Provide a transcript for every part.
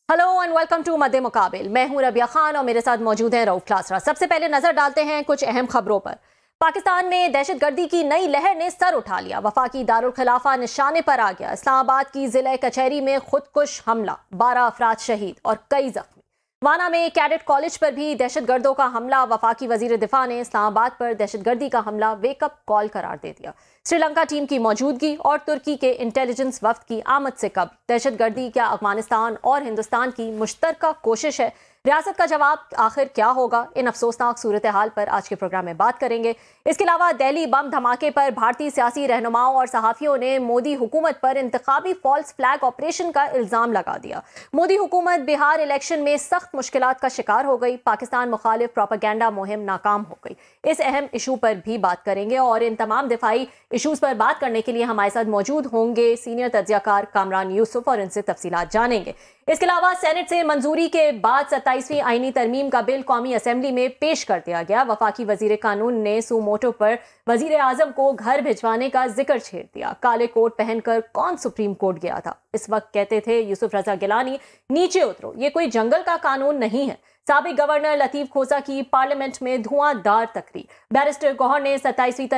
Hello and welcome to मध्य मुकाबिल। मैं हूं रबिया खान और मेरे साथ मौजूद हैं रऊफ क्लासरा। सबसे पहले नजर डालते हैं कुछ अहम खबरों पर। पाकिस्तान में दहशतगर्दी की नई लहर ने सर उठा लिया। वफाकी दारुल खिलाफा निशाने पर आ गया। इस्लामाबाद की जिला कचहरी में खुदकुश हमला, 12 अफराद शहीद और कई जख्मी। वाना में कैडेट कॉलेज पर भी दहशतगर्दों का हमला। वफाकी वजीर दिफा ने इस्लामाबाद पर दहशतगर्दी का हमला वेकअप कॉल करार दे दिया। श्रीलंका टीम की मौजूदगी और तुर्की के इंटेलिजेंस वफ्द की आमद से कब दहशतगर्दी क्या अफगानिस्तान और हिंदुस्तान की मुश्तरका कोशिश है? रियासत का जवाब आखिर क्या होगा? इन अफसोसनाक सूरत हाल पर आज के प्रोग्राम में बात करेंगे। इसके अलावा दिल्ली बम धमाके पर भारतीय सियासी रहनुमाओं और सहाफियों ने मोदी हुकूमत पर इंतखाबी फॉल्स फ्लैग ऑपरेशन का इल्जाम लगा दिया। मोदी हुकूमत बिहार इलेक्शन में सख्त मुश्किलात का शिकार हो गई। पाकिस्तान मुखालिफ प्रोपेगेंडा मुहिम नाकाम हो गई। इस अहम इशू पर भी बात करेंगे और इन तमाम दिफाई इशूज पर बात करने के लिए हमारे साथ मौजूद होंगे सीनियर तज्जियाकार कामरान यूसुफ और इनसे तफसीलात जानेंगे। इसके अलावा सेनेट से मंजूरी के बाद 27वीं आईनी तरमीम का बिल कौमी असेंबली में पेश कर दिया गया। वफाकी वजीर कानून ने सुमोटो पर वजीर आजम को घर भिजवाने का जिक्र छेड़ दिया। काले कोट पहनकर कौन सुप्रीम कोर्ट गया था? इस वक्त कहते थे यूसुफ रजा गिलानी, नीचे उतरो, ये कोई जंगल का कानून नहीं है। साबिक गवर्नर लतीफ खोसा की पार्लियामेंट में धुआंधार तकरीर। बैरिस्टर गौहर ने 27वीं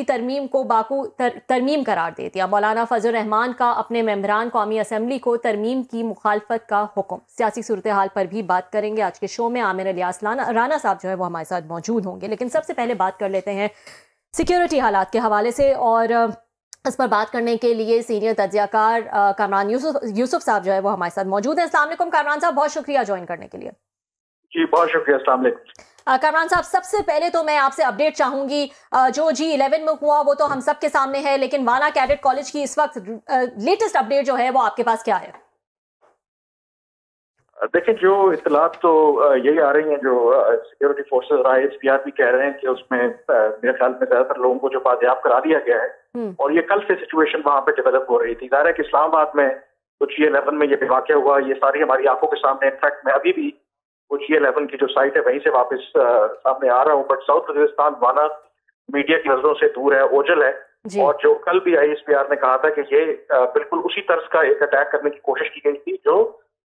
तरमीम को बाकू तरमीम करार दे दिया। मौलाना फजल रहमान का अपने मेंबरान कौमी असेंबली को तरमीम की मुखालफत का हुक्म। सियासी सूरत हाल पर भी बात करेंगे। आज के शो में आमिर इलियास राना साहब जो है वो हमारे साथ मौजूद होंगे। लेकिन सबसे पहले बात कर लेते हैं सिक्योरिटी हालात के हवाले से और इस पर बात करने के लिए सीनियर तज्जियाकार कामरान यूसुफ साहब जो है वो हमारे साथ मौजूद हैं। अस्सलाम वालेकुम कामरान साहब, बहुत शुक्रिया ज्वाइन करने के लिए। जी बहुत शुक्रिया। अस्सलाम वालेकुम कामरान साहब, सबसे पहले तो मैं आपसे अपडेट चाहूंगी। जो G11 में हुआ वो तो हम सबके सामने है, लेकिन वाना कैडेट कॉलेज की इस वक्त लेटेस्ट अपडेट जो है वो आपके पास क्या है? देखिए, जो इत्तलात तो यही आ रही हैं, जो सिक्योरिटी फोर्सेस और ISPR भी कह रहे हैं कि उसमें मेरे ख्याल में ज्यादातर लोगों को जो बाजियाब करा दिया गया है और ये कल से सिचुएशन वहां पे डेवलप हो रही थी। जाहिर है कि इस्लामाबाद में कुछ G11 में ये वाक़या हुआ, ये सारी हमारी आंखों के सामने। इनफैक्ट मैं अभी भी कुछ G11 की जो साइट है वहीं से वापस सामने आ रहा हूँ। बट साउथ वजीरिस्तान वाना मीडिया की नजरों से दूर है, ओझल है। और जो कल भी ISPR ने कहा था कि ये बिल्कुल उसी तर्ज का एक अटैक करने की कोशिश की गई थी जो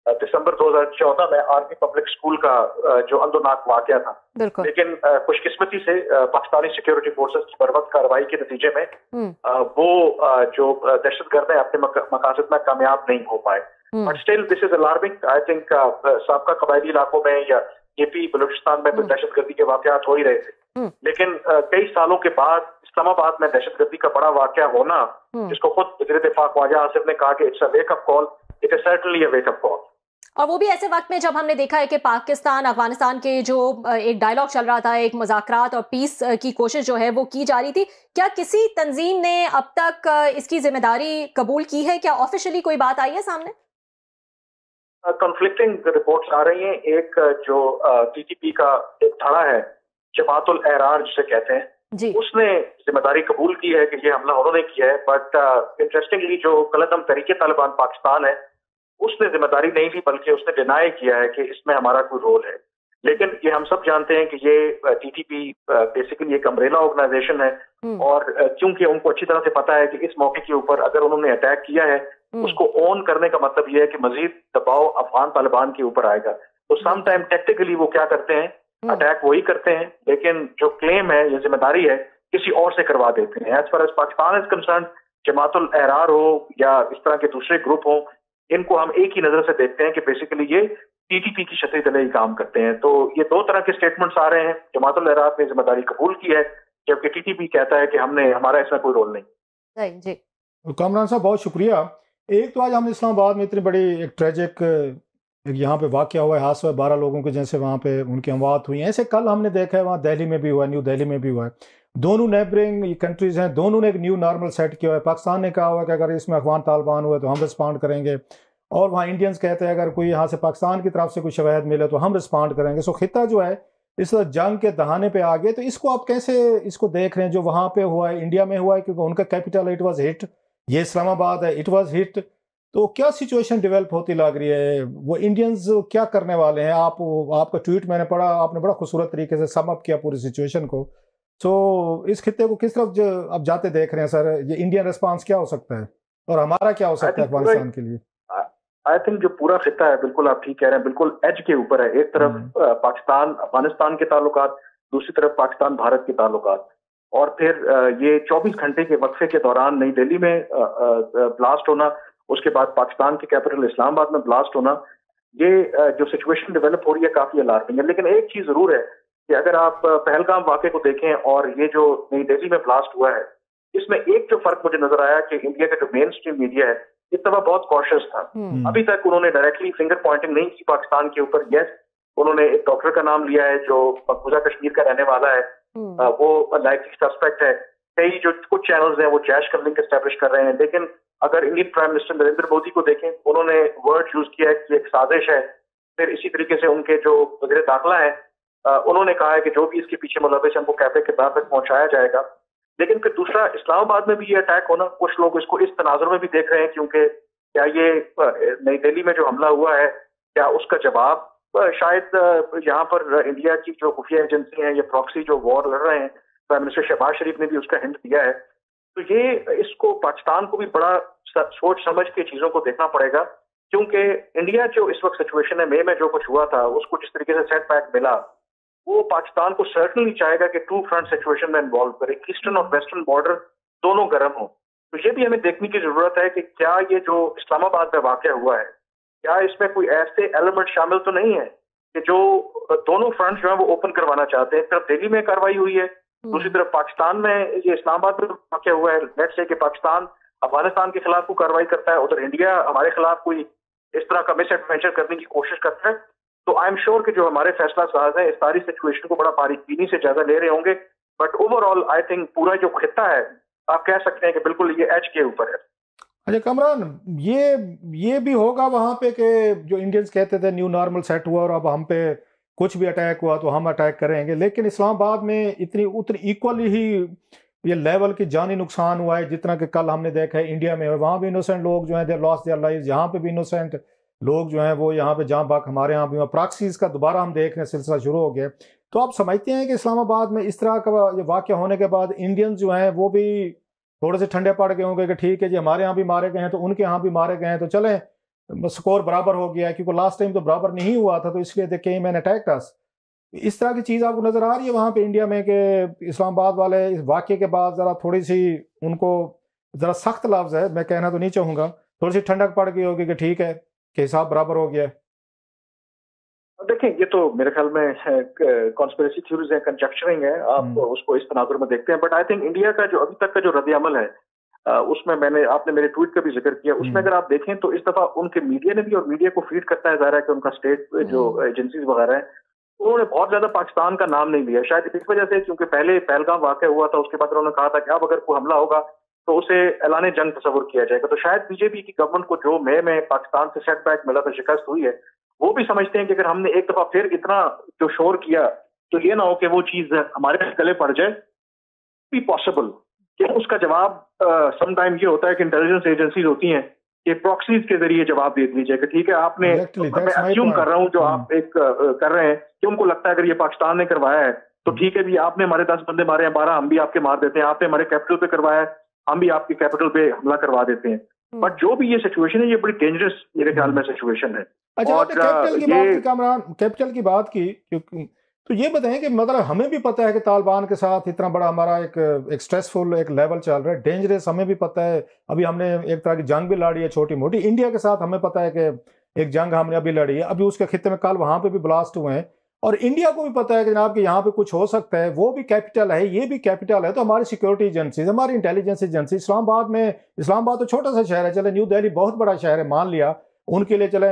दिसंबर 2014 में आर्मी पब्लिक स्कूल का जो अंदरनाक वाकया था। लेकिन खुशकिस्मती से पाकिस्तानी सिक्योरिटी फोर्सेस की बर्वक्त कार्रवाई के नतीजे में वो जो दहशतगर्द है अपने मकासद में कामयाब नहीं हो पाए। But still this is alarming. I think साबका कबायली इलाकों में या AP बलूचिस्तान में तो दहशतगर्दी के वाकयात हो ही रहे थे, लेकिन कई सालों के बाद इस्लामाबाद में दहशतगर्दी का बड़ा वाकया होना, जिसको खुद वज़ीर दिफा ख्वाजा आसिफ ने कहा कि it's a wake up call, it is certainly a wake up call. और वो भी ऐसे वक्त में जब हमने देखा है कि पाकिस्तान अफगानिस्तान के जो एक डायलॉग चल रहा था, एक मुज़ाकरात और पीस की कोशिश जो है वो की जा रही थी। क्या किसी तंजीम ने अब तक इसकी जिम्मेदारी कबूल की है? क्या ऑफिशियली कोई बात आई है सामने? कॉन्फ्लिक्टिंग रिपोर्ट्स आ रही हैं। एक जो TTP का एक धड़ा है, जमातुल एहरार जिसे कहते हैं जी, उसने जिम्मेदारी कबूल की है कि ये हमला उन्होंने किया है। बट इंटरेस्टिंगली जो कलदम तरीके तालिबान पाकिस्तान है उसने जिम्मेदारी नहीं ली, बल्कि उसने डिनाई किया है कि इसमें हमारा कोई रोल है। लेकिन ये हम सब जानते हैं कि ये TTP बेसिकली एक अम्ब्रेला ऑर्गेनाइजेशन है और क्योंकि उनको अच्छी तरह से पता है कि इस मौके के ऊपर अगर उन्होंने अटैक किया है उसको ऑन करने का मतलब ये है कि मजीद दबाव अफगान तालिबान के ऊपर आएगा। तो सम टाइम टेक्टिकली वो क्या करते हैं, अटैक वही करते हैं, लेकिन जो क्लेम है, ये जिम्मेदारी है, किसी और से करवा देते हैं। As far as Pakistan is concern, Jamaatul Ahrar हो या इस तरह के दूसरे ग्रुप हो, इनको हम एक ही नजर से देखते हैं कि बेसिकली ये TTP की छतरी तले ही काम करते हैं। तो ये दो तरह के स्टेटमेंट्स आ रहे हैं। जमातुल एहरार ने जिम्मेदारी कबूल की है, जबकि TTP कहता है कि हमारा इसमें कोई रोल नहीं। जी। कामरान साहब बहुत शुक्रिया। एक तो आज हम इस्लामाबाद में इतनी बड़ी एक ट्रेजिक यहाँ पे वाकया हुआ है, हादसा हुआ, 12 लोगों के जैसे वहाँ पे उनकी अमवात हुई। ऐसे कल हमने देखा है वहाँ दिल्ली में भी हुआ, न्यू दिल्ली में भी हुआ है। दोनों नेबरिंग कंट्रीज हैं, दोनों ने एक न्यू नॉर्मल सेट किया है। पाकिस्तान ने कहा हुआ कि अगर इसमें अफगान तालिबान हुए तो हम रिस्पॉन्ड करेंगे, और वहाँ इंडियंस कहते हैं अगर कोई यहाँ से पाकिस्तान की तरफ से कोई शवाहद मिले तो हम रिस्पॉन्ड करेंगे। सो खिता जो है इस जंग के दहाने पे आ गए। तो इसको आप कैसे इसको देख रहे हैं जो वहाँ पे हुआ है, इंडिया में हुआ है, क्योंकि उनका कैपिटल इट वॉज हिट, ये इस्लामाबाद है, इट वॉज हिट। तो क्या सिचुएशन डेवलप होती लग रही है? वो इंडियंस क्या करने वाले हैं? आपका ट्वीट मैंने पढ़ा, आपने बड़ा खूबसूरत तरीके से सम अप किया पूरी सिचुएशन को। सो इस खिते को किस तरफ अब जाते देख रहे हैं सर? ये इंडियन रिस्पांस क्या हो सकता है और हमारा क्या हो सकता है अफगानिस्तान के लिए? आई थिंक जो पूरा खिता है, बिल्कुल आप ठीक कह रहे हैं, बिल्कुल एज के ऊपर है। एक तरफ पाकिस्तान अफगानिस्तान के ताल्लुकात, दूसरी तरफ पाकिस्तान भारत के ताल्लुकात, और फिर ये 24 घंटे के वक्फे के दौरान नई दिल्ली में ब्लास्ट होना, उसके बाद पाकिस्तान के कैपिटल इस्लामाबाद में ब्लास्ट होना, ये जो सिचुएशन डेवलप हो रही है काफी अलार्मिंग है। लेकिन एक चीज जरूर है कि अगर आप पहलगाम वाक़े को देखें और ये जो नई दिल्ली में ब्लास्ट हुआ है, इसमें एक जो फर्क मुझे नजर आया कि इंडिया का जो मेन स्ट्रीम मीडिया है इस दफा बहुत कॉशियस था। अभी तक उन्होंने डायरेक्टली फिंगर पॉइंटिंग नहीं की पाकिस्तान के ऊपर। यस, उन्होंने एक डॉक्टर का नाम लिया है जो मकबूजा कश्मीर का रहने वाला है, वो लाइकली सस्पेक्ट है। कई जो कुछ चैनल्स हैं वो जैश का लिंक एस्टेब्लिश कर रहे हैं, लेकिन अगर Indian prime minister Narendra Modi को देखें, उन्होंने वर्ड यूज किया है कि एक साजिश है। फिर इसी तरीके से उनके जो वज़ीर दाखिला है, उन्होंने कहा है कि जो भी इसके पीछे मुलविस है उनको कैफे के बाहर तक पहुंचाया जाएगा। लेकिन फिर दूसरा, इस्लामाबाद में भी ये अटैक होना, कुछ लोग इसको इस तनाजुर में भी देख रहे हैं क्योंकि क्या ये नई दिल्ली में जो हमला हुआ है, क्या उसका जवाब शायद यहाँ पर इंडिया की जो खुफिया एजेंसी है, ये प्रॉक्सी जो वॉर लड़ रहे हैं, प्राइम मिनिस्टर शहबाज शरीफ ने भी उसका हिंट दिया है। तो ये इसको पाकिस्तान को भी बड़ा सोच समझ के चीजों को देखना पड़ेगा, क्योंकि इंडिया जो इस वक्त सिचुएशन है, मई में जो कुछ हुआ था उसको जिस तरीके से सेटबैक मिला, वो पाकिस्तान को सर्टनली चाहेगा कि टू फ्रंट सिचुएशन में इन्वॉल्व करे, ईस्टर्न और वेस्टर्न बॉर्डर दोनों गर्म हो। तो ये भी हमें देखने की जरूरत है कि क्या ये जो इस्लामाबाद में वाकया हुआ है, क्या इसमें कोई ऐसे एलिमेंट शामिल तो नहीं है कि जो दोनों फ्रंट जो है वो ओपन करवाना चाहते हैं। तरफ दिल्ली में कार्रवाई हुई है, दूसरी तरफ पाकिस्तान में ये इस्लामाबाद में वाकया हुआ है। लेट्स से कि पाकिस्तान अफगानिस्तान के खिलाफ कोई कार्रवाई करता है, उधर इंडिया हमारे खिलाफ कोई इस तरह का मिस एडवेंचर करने की कोशिश करता है, तो आई एम श्योर कि जो हमारे फैसला साज हैं इस सारी सिचुएशन को बड़ा बारीकी से ज्यादा ले रहे होंगे। बट ओवरऑल आई थिंक पूरा जो खिता है, आप कह सकते हैं कि बिल्कुल ये एज के ऊपर है। अच्छा कमरान, ये भी होगा वहां पे कि जो इंडियंस कहते थे न्यू नॉर्मल सेट हुआ और अब हम पे कुछ भी अटैक हुआ तो हम अटैक करेंगे, लेकिन इस्लामाबाद में उतनी इक्वली ही ये लेवल की जानी नुकसान हुआ है जितना कि कल हमने देखा है इंडिया में। वहाँ भी इनोसेंट लोग जो हैं दे लॉस्ट देयर लाइव्स, यहाँ पे भी इनोसेंट लोग जो हैं वो यहाँ पे जहाँ बाक हमारे यहाँ भी प्रॉक्सीज का दोबारा हम देख रहे हैं, सिलसिला शुरू हो गया। तो आप समझते हैं कि इस्लामाबाद में इस तरह का ये वाक़या होने के बाद इंडियंस जो हैं वो भी थोड़े से ठंडे पड़ गए होंगे कि ठीक है जी, हमारे यहाँ भी मारे गए हैं तो उनके यहाँ भी मारे गए हैं, तो चलें स्कोर बराबर हो गया है, क्योंकि लास्ट टाइम तो बराबर नहीं हुआ था, तो इसलिए दे केम एंड अटैक्ड अस। इस तरह की चीज़ आपको नज़र आ रही है वहाँ पे इंडिया में कि इस्लामाबाद वाले इस वाक़े के बाद ज़रा थोड़ी सी उनको ज़रा सख्त लफ्ज़ है, मैं कहना तो नहीं चाहूँगा, थोड़ी सी ठंडक पड़ गई होगी कि ठीक है कि हिसाब बराबर हो गया है? देखिए, ये तो मेरे ख्याल में कॉन्स्पिरेसी थ्योरीज है, कंजक्चरिंग है, आप उसको इस तनाजुर में देखते हैं। बट आई थिंक इंडिया का जो अभी तक का जो रद्द-ए-अमल है, उसमें आपने मेरे ट्वीट का भी जिक्र किया, उसमें अगर आप देखें तो इस दफा उनके मीडिया ने भी, और मीडिया को फीड करता है ज़ाहिर है कि उनका स्टेट जो एजेंसीज वगैरह है, उन्होंने बहुत ज्यादा पाकिस्तान का नाम नहीं लिया। शायद इस वजह से क्योंकि पहले पहलगाम वाक़या हुआ था, उसके बाद उन्होंने कहा था कि अब अगर कोई हमला होगा तो उसे ऐलान जंग तस्वुर किया जाएगा। तो शायद बीजेपी की गवर्नमेंट को जो मई में पाकिस्तान से सेटबैक मिला था, शिकस्त हुई है, वो भी समझते हैं कि अगर हमने एक दफा फिर इतना जो शोर किया तो ये ना हो कि वो चीज हमारे गले पड़ जाए। भी पॉसिबल कि उसका जवाब समटाइम ये होता है कि इंटेलिजेंस एजेंसीज होती हैं कि प्रॉक्सीज के जरिए जवाब दे दीजिए कि ठीक है आपने, मैं अस्यूम कर रहा हूँ जो आप एक कर रहे हैं कि उनको लगता है अगर ये पाकिस्तान ने करवाया है तो ठीक है भी, आपने हमारे 10 बंदे मारे हैं, 12 हम भी आपके मार देते हैं, आपने हमारे कैपिटल पे करवाया है, हम भी आपके कैपिटल पे हमला करवा देते हैं। बट जो भी ये सिचुएशन है, ये बड़ी डेंजरस मेरे ख्याल में सिचुएशन है। अच्छा, आपने कैपिटल की बात की कामरान, कैपिटल की बात की, तो ये बताएं कि मतलब हमें भी पता है कि तालिबान के साथ इतना बड़ा हमारा एक स्ट्रेसफुल एक लेवल चल रहा है, डेंजरस, हमें भी पता है। अभी हमने एक तरह की जंग भी लड़ी है छोटी मोटी इंडिया के साथ, हमें पता है कि एक जंग हमने अभी लड़ी है, अभी उसके खित्ते में कल वहाँ पे भी ब्लास्ट हुए हैं, और इंडिया को भी पता है कि जनाब कि यहाँ पे कुछ हो सकता है, वो भी कैपिटल है, ये भी कैपिटल है। तो हमारी सिक्योरिटी एजेंसीज, हमारी इंटेलिजेंस एजेंसी इस्लामाबाद तो छोटा सा शहर है, चले न्यू दिल्ली बहुत बड़ा शहर है, मान लिया उनके लिए चले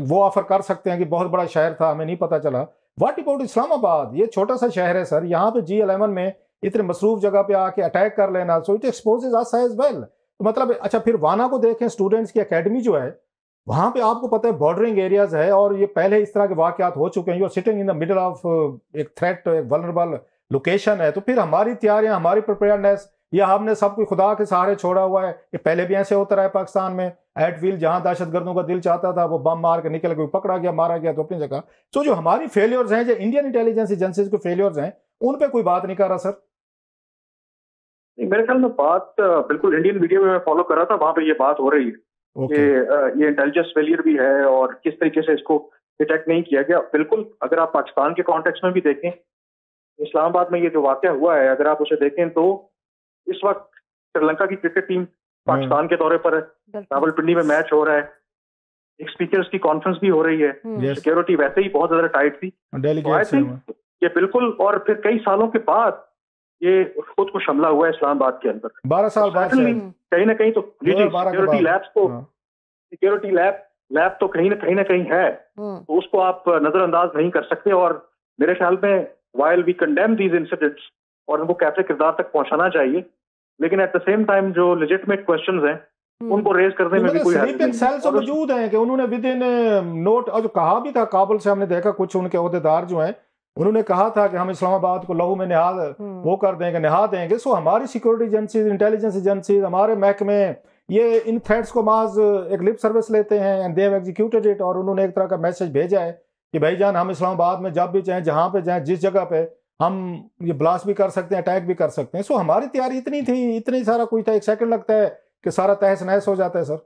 वो ऑफर कर सकते हैं कि बहुत बड़ा शहर था, हमें नहीं पता चला। What about Islamabad? ये छोटा सा शहर है सर, यहाँ पे G11 में इतने मसरूफ जगह पे आके अटैक कर लेना, so it exposes us as well. तो मतलब अच्छा, फिर वाना को देखें, स्टूडेंट्स की एकेडमी जो है वहाँ पे आपको पता है बॉर्डरिंग एरियाज है, और ये पहले इस तरह के वाकयात हो चुके हैं, you are sitting in the middle of एक थ्रेट, एक वल्नरेबल लोकेशन है। तो फिर हमारी तैयारियां, हमारी प्रिपेयरनेस, या हमने सब कुछ खुदा के सहारे छोड़ा हुआ है? ये पहले भी ऐसे होता रहा है पाकिस्तान में, एट व्हील जहां दहशतगर्दों का दिल चाहता था वो बम मार के निकल गए, पकड़ा गया, मारा गया, तो अपनी जगह। तो जो हमारी फेलियर्स हैं, जो इंडियन इंटेलिजेंस एजेंसीज के फेलियर्स हैं, उन पे कोई बात नहीं कर रहा सर। मेरे ख्याल में बात बिल्कुल इंडियन मीडिया में मैं फॉलो कर रहा था, वहां पे ये बात हो रही है। कि ये इंटेलिजेंस फेलियर भी है और किस तरीके से इसको डिटेक्ट नहीं किया गया। बिल्कुल, अगर आप पाकिस्तान के कॉन्टेक्स्ट में भी देखें, इस्लामाबाद में ये जो वाकया हुआ है, अगर आप उसे देखें तो इस वक्त श्रीलंका की क्रिकेट टीम पाकिस्तान के दौरे पर है, रावलपिंडी में मैच हो रहा है, एक स्पीकर्स की कॉन्फ्रेंस भी हो रही है, सिक्योरिटी वैसे ही बहुत ज्यादा टाइट थी। तो आई थिंक ये बिल्कुल, और फिर कई सालों के बाद ये खुद को हमला हुआ है इस्लामाबाद के अंदर 12 साल बाद कहीं ना कहीं तो सिक्योरिटी लैब तो कहीं ना कहीं है, तो उसको आप नजरअंदाज नहीं कर सकते। और मेरे ख्याल में while we condemn these incidents और उनको कैसे किरदार तक पहुंचाना चाहिए, लेकिन एट द सेम टाइम जो लेजिटिमेट क्वेश्चंस हैं उनको रेज करने में भी कोई स्लीपिंग सेल्स मौजूद हैं कि उन्होंने विद इन नोट, और जो कहा भी था काबुल से, हमने देखा कुछ उनके ओहदेदार जो हैं उन्होंने कहा था कि हम इस्लामाबाद को लहू में वो कर देंगे, नहा देंगे। सो हमारी सिक्योरिटी एजेंसीज, इंटेलिजेंस एजेंसीज, हमारे महकमे ये इन थ्रेट्स को महज एक लिप सर्विस लेते हैं and they have executed it. और उन्होंने एक तरह का मैसेज भेजा है कि भाईजान हम इस्लामाबाद में जब भी चाहें, जहां पे जाएं, जिस जगह पे हम ये ब्लास्ट भी कर सकते हैं, अटैक भी कर सकते हैं। सो हमारी तैयारी इतनी थी, इतनी सारा कुछ था, एक सेकंड लगता है कि सारा तहस नहस हो जाता है। सर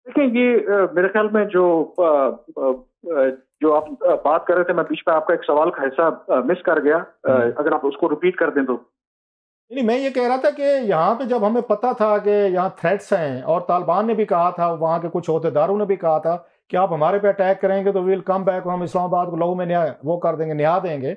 देखिए, ये मेरे ख्याल में जो आप बात कर रहे थे, मैं बीच में आपका एक सवाल का हिस्सा मिस कर गया, अगर आप उसको रिपीट कर दें तो। नहीं, मैं ये कह रहा था कि यहाँ पे जब हमें पता था कि यहाँ थ्रेट्स हैं और तालिबान ने भी कहा था, वहाँ के कुछ ओहदेदारों ने भी कहा था कि आप हमारे पे अटैक करेंगे तो विल कम बैक, हम इस्लामाबाद को लहू में वो कर देंगे, निहा देंगे,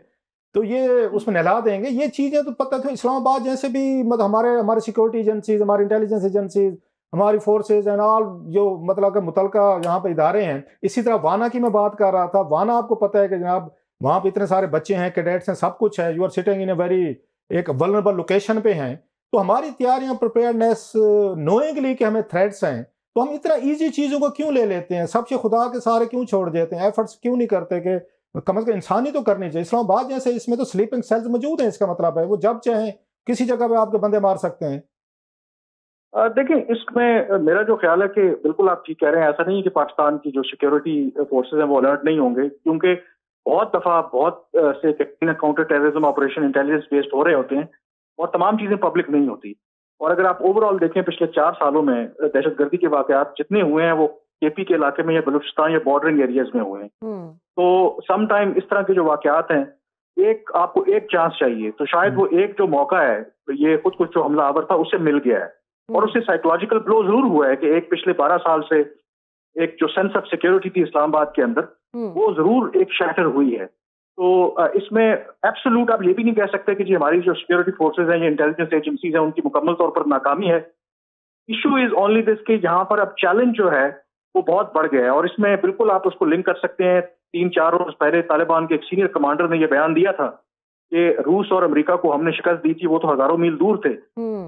तो ये उसमें नहला देंगे। ये चीज़ें तो पता थी। इस्लामाबाद जैसे भी मतलब हमारे सिक्योरिटी एजेंसीज, हमारी इंटेलिजेंस एजेंसीज, हमारी फोर्सेज एंड ऑल जो मतलब मुतलका यहाँ पे इदारे हैं। इसी तरह वाना की मैं बात कर रहा था। वाना आपको पता है कि जनाब वहाँ पे इतने सारे बच्चे हैं, कैडेट्स हैं, सब कुछ है। You are sitting in a very एक वल्नरेबल लोकेशन पे हैं। तो हमारी तैयारियां, प्रिपेयर्डनेस, नोइंगली कि हमें थ्रेट्स हैं, तो हम इतना ईजी चीज़ों को क्यों ले लेते हैं, सबसे खुदा के सारे क्यों छोड़ देते हैं, एफर्ट्स क्यों नहीं करते कि कम से कम इंसानी तो करनी चाहिए। इस्लामाबाद जैसे इसमें तो स्लीपिंग सेल्स मौजूद हैं, इसका मतलब है वो जब चाहें किसी जगह पे आपके बंदे मार सकते हैं। देखिए, इसमें मेरा जो ख्याल है कि बिल्कुल आप ठीक कह रहे हैं। ऐसा नहीं है कि पाकिस्तान की जो सिक्योरिटी फोर्सेज हैं वो अलर्ट नहीं होंगे, क्योंकि बहुत दफा बहुत से counter terrorism operation intelligence based हो रहे होते हैं और तमाम चीजें पब्लिक नहीं होती। और अगर आप ओवरऑल देखें पिछले 4 सालों में दहशतगर्दी के वाकयात जितने हुए हैं वो केपी के इलाके में या बलूचिस्तान या बॉर्डरिंग एरियाज में हुए हैं। तो सम टाइम इस तरह के जो वाकयात हैं, आपको एक चांस चाहिए, तो शायद वो एक जो मौका है, ये खुद कुछ जो हमलावर था उससे मिल गया है और उससे साइकोलॉजिकल ब्लो जरूर हुआ है कि एक पिछले 12 साल से एक जो सेंस ऑफ सिक्योरिटी थी इस्लामाबाद के अंदर, वो जरूर एक शैटर हुई है। तो इसमें एब्सोल्यूट आप ये भी नहीं कह सकते कि जी हमारी जो सिक्योरिटी फोर्सेज हैं, ये इंटेलिजेंस एजेंसीज हैं, उनकी मुकम्मल तौर पर नाकामी है। इशू इज ओनली दिस कि यहाँ पर अब चैलेंज जो है वो बहुत बढ़ गया है। और इसमें बिल्कुल आप उसको लिंक कर सकते हैं, 3-4 रोज पहले तालिबान के एक सीनियर कमांडर ने यह बयान दिया था कि रूस और अमेरिका को हमने शिकस्त दी थी, वो तो हजारों मील दूर थे,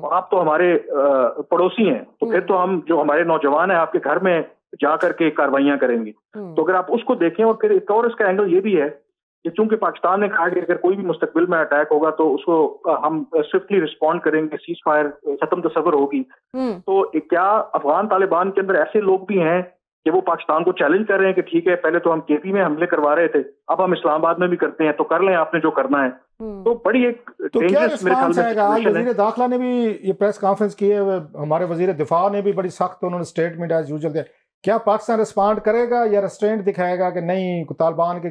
आप तो हमारे पड़ोसी हैं, तो फिर तो हम जो हमारे नौजवान हैं आपके घर में जा करके कार्रवाइयां करेंगे। तो अगर आप उसको देखें, और फिर एक और इसका एंगल ये भी है कि चूंकि पाकिस्तान ने कहा कि अगर कोई भी मुस्तकबिल में अटैक होगा तो उसको हम स्विफ्टली रिस्पॉन्ड करेंगे, सीज फायर खत्म तस्वर होगी। तो क्या अफगान तालिबान के अंदर ऐसे लोग भी हैं कि वो पाकिस्तान को चैलेंज कर रहे हैं कि ठीक है, पहले तो हम केपी में हमले करवा रहे थे, अब हम इस्लामाबाद में भी करते हैं, तो कर लें आपने जो करना है। तो बड़ी एक डेंजरस मेरे ख्याल में आज वजीर दाखिला ने भी ये प्रेस कॉन्फ्रेंस की है, हमारे वजीर दिफा ने भी बड़ी सख्त उन्होंने स्टेटमेंट एज यूजुअल दिया। क्या पाकिस्तान रिस्पॉन्ड करेगा या रेस्ट्रेंट दिखाएगा कि नहीं, तालिबान के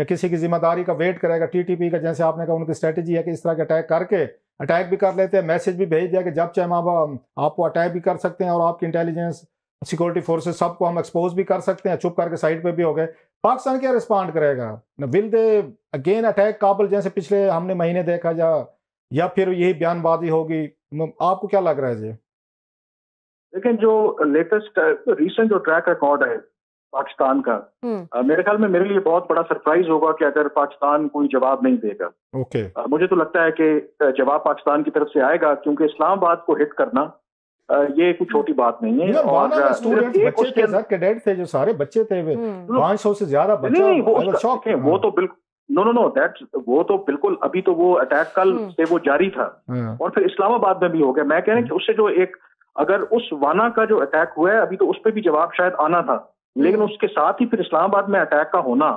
किसी की जिम्मेदारी का वेट करेगा? टीटीपी का जैसे आपने कहा उनकी स्ट्रेटेजी है कि इस तरह के अटैक भी कर लेते हैं, मैसेज भी भेज दिया कि जब चाहे आपको अटैक भी कर सकते हैं और आपकी इंटेलिजेंस सिक्योरिटी फोर्सेस सबको हम एक्सपोज भी कर सकते हैं, चुप करके साइड पे भी हो गए। पाकिस्तान क्या रिस्पॉन्ड करेगा? Will they again attack Kabul जैसे पिछले हमने महीने देखा, या फिर यही बयानबाजी होगी? आपको क्या लग रहा है जी? लेकिन जो लेटेस्ट रीसेंट जो ट्रैक रिकॉर्ड है पाकिस्तान का, मेरे ख्याल में मेरे लिए बहुत बड़ा सरप्राइज होगा कि अगर पाकिस्तान कोई जवाब नहीं देगा। मुझे तो लगता है कि जवाब पाकिस्तान की तरफ से आएगा, क्योंकि इस्लामाबाद को हिट करना ये कुछ छोटी बात नहीं है। और बच्चे थे सर, कैडेट थे, जो सारे बच्चे थे, 500 से ज्यादा बच्चे। वो तो बिल्कुल नो दैट, वो तो बिल्कुल अभी तो वो अटैक कल से वो जारी था और फिर इस्लामाबाद में भी हो गया। मैं कह रहा हूं कि उससे जो एक, अगर उस वाना का जो अटैक हुआ है अभी, तो उस पर भी जवाब शायद आना था, लेकिन उसके साथ ही फिर इस्लामाबाद में अटैक का होना,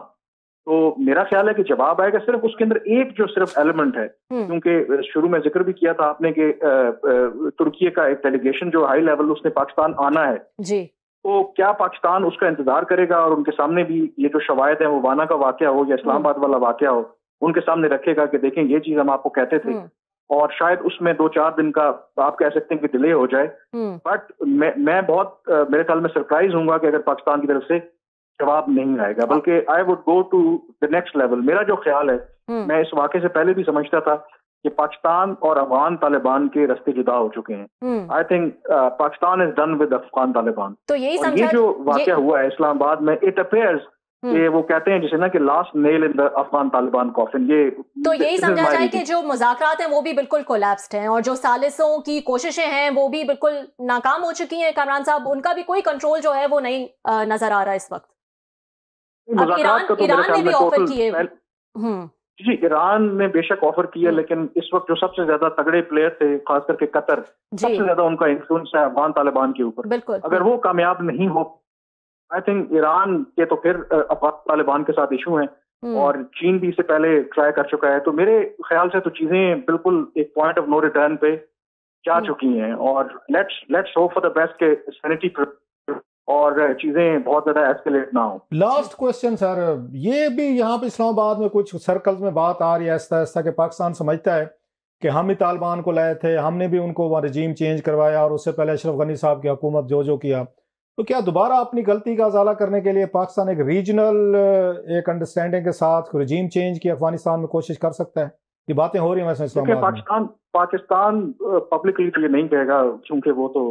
तो मेरा ख्याल है कि जवाब आएगा, सिर्फ उसके अंदर एक जो सिर्फ एलिमेंट है, क्योंकि शुरू में जिक्र भी किया था आपने कि तुर्की का एक डेलीगेशन जो हाई लेवल उसने पाकिस्तान आना है जी, तो क्या पाकिस्तान उसका इंतजार करेगा और उनके सामने भी ये जो शवायद है वो वाना का वाकया हो या इस्लामाबाद वाला वाकया हो उनके सामने रखेगा कि देखें ये चीज हम आपको कहते थे, और शायद उसमें 2-4 दिन का आप कह सकते हैं कि डिले हो जाए। बट मैं बहुत मेरे ख्याल में सरप्राइज हूँगा कि अगर पाकिस्तान की तरफ से जवाब नहीं आएगा, बल्कि I would go to the next level. मेरा जो ख्याल है, मैं इस वाक़े से पहले भी समझता था कि पाकिस्तान और अफगान तालिबान के रास्ते जुदा हो चुके हैं। I think Pakistan is done with Afghan Taliban. तो यही समझा, ये जो वाकया हुआ है इस्लामाबाद में, इट अपेयर्स कि वो कहते हैं जिसे ना कि last nail in the Afghan Taliban coffin, ये तो यही समझा जाए कि जो मुज़ाकरात हैं वो भी बिल्कुल कोलैप्स्ड हैं और जो सालिसों की कोशिशें हैं वो भी बिल्कुल नाकाम हो चुकी हैं। कामरान साहब, उनका भी कोई कंट्रोल जो है वो नहीं नजर आ रहा इस वक्त। ईरान ने भी ऑफर किए। जी, ईरान ने बेशक ऑफर किया, लेकिन इस वक्त जो सबसे ज्यादा तगड़े प्लेयर थे, खास करके कतर, सबसे ज्यादा उनका इन्फ्लुएंस है अफगान तालिबान के ऊपर। बिल्कुल, अगर वो कामयाब नहीं हो, आई थिंक ईरान के तो फिर अफगान तालिबान के साथ इशू हैं, और चीन भी इससे पहले ट्राई कर चुका है। तो मेरे ख्याल से तो चीजें बिल्कुल एक पॉइंट ऑफ नो रिटर्न पे जा चुकी हैं, और let's hope for the best के सैनिटी और चीजें बहुत ज्यादा एस्केलेट ना हो। लास्ट क्वेश्चन सर, ये भी यहाँ पे इस्लामाबाद में कुछ सर्कल्स में बात आ रही है ऐसा ऐसा कि पाकिस्तान समझता है कि हम ही तालिबान को लाए थे, हमने भी उनको वहाँ रजीम चेंज करवाया, और उससे पहले अशरफ गनी साहब की हुकूमत जो किया। तो क्या दोबारा अपनी गलती का उजाला करने के लिए पाकिस्तान एक रीजनल एक अंडरस्टैंडिंग के साथ रजीम चेंज की अफगानिस्तान में कोशिश कर सकता है? ये बातें हो रही हैं वैसे इस्लामाबाद में। पाकिस्तान पब्लिकली तो ये नहीं कहेगा, क्योंकि वो तो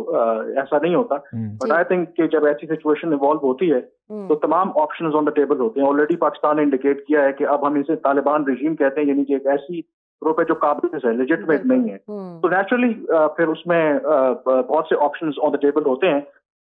ऐसा नहीं होता। बट आई थिंक कि जब ऐसी सिचुएशन इवॉल्व होती है तो तमाम ऑप्शंस ऑन द टेबल होते हैं। ऑलरेडी पाकिस्तान ने इंडिकेट किया है कि अब हम इसे तालिबान रजीम कहते हैं, यानी कि एक ऐसी ग्रुप है जो काबिल है, लेजिटिमेट नहीं है। तो नेचुरली फिर उसमें बहुत से ऑप्शंस ऑन द टेबल होते हैं,